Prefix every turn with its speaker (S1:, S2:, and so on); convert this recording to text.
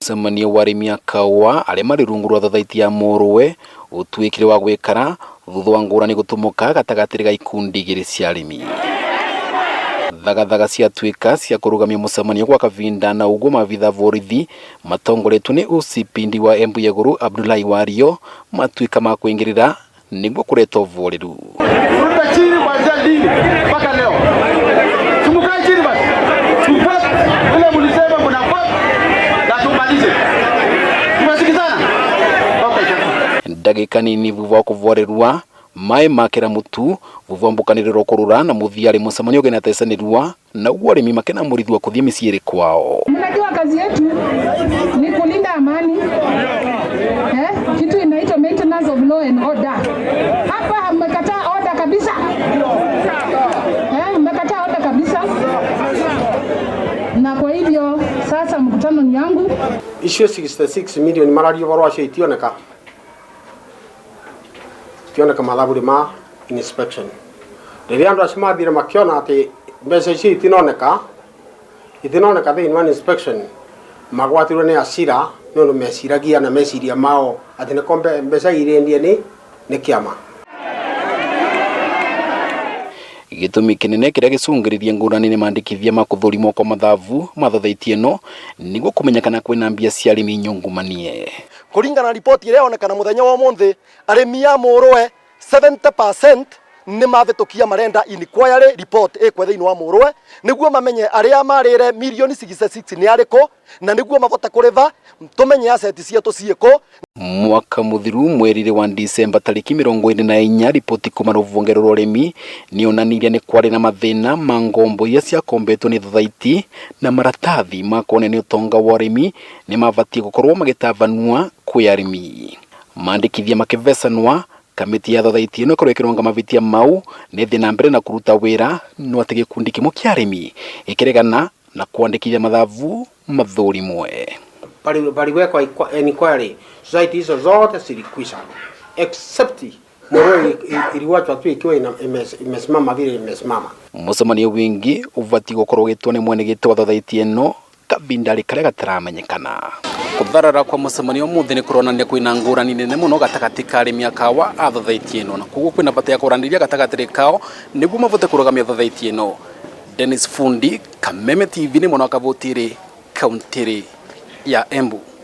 S1: Mucemanio wa arimi a kahua aria mari rungu rwa thothaiti ya Murue utuikire wa gwikara thutha wa ngurani gutumuka gatagati ga ikundi igiri cia arimi. Thagathaga cia tuika cia kurugamia mucemanio gwa kavinda na uguo mavitha vorithi matongoretwo ni ucipindi wa Embu Iguru Abdullahi Wario matuika ma kuingirira niguo kureta uvuriru. Ndagika nini vuva kuvorirwa mai makera mutu vuva mbukaniriro kurura na muthiari mucemanio gena tesanirwa na uguo arimi makena murithwa kuthia miciiri kwao.
S2: Mnajua kazi yetu ni kulinda amani, kitu inaitwa maintenance of law and order. Hapa mmekataa order kabisa, mmekataa order kabisa, na kwa hivyo sasa mkutano ni yangu.
S3: Issue 66 million maradio barua cioneka mathaburi ma inspection. Riria andu acio mathire makiona ati mbeca ici itinoneka thiini wa inspection magwatirwo ni acira ni undu meciragia na meciria mao ati ni kombe mbeca irendie ni kiama.
S1: Gitumi kinene kiria gicungiririe ngurani ni mandikithia makuthurimo kwa mathavu mathothaiti ino niguo kumenyekana kwina mbia cia arimi nyungumanie.
S4: Kuringana na ripoti iria onekana muthenya wa umuthi arimi ya Murue 70% ni mavitukia marenda inquiry report ekwe thiini wa Murue niguo mamenye aria marire milioni 66 ni ariko na niguo mavota kuriva tumenye asset cietu cieko.
S1: Mwaka muthiru mwerire wa Disemba tariki 24 ripoti kuma ruvongero rwa arimi ni onanirie ni kwari na mathina ma ngombo iria ciakombetwo ni thothaiti na maratathi makone ni utonga wa arimi ni mavatie gukorwo magitavanua kwi arimi. Mandikithia makivecanwa kamiti ya thothaiti ino ikorwo mavitia mau ni thina mbere na kuruta wira no ati gikundi kimwe kia arimi ikiregana na kuandikithia mathavu mathurimwe.
S3: Paliwekwa inquiry society hizo zote zilikwisha except Murue iliwachwa tu ikiwa imesimama vile imesimama.
S1: Mucemanio wingi uvati gukorwo gitwo ni mwene gitwa wa thothaiti ino kabindari karia gataramenyekana. Gutharara kwa mucemanio muthi ni kuronania kwina ngurani nene muno gatagati ka arimi a kahua a thothaiti ino na kuguo kwina bata ya kuraniria gatagati kao niguo mavote kurugamia thothaiti ino. Dennis Fundi, Kameme TV ni mwana wa Kavotire, kaunti-ini ya Embu.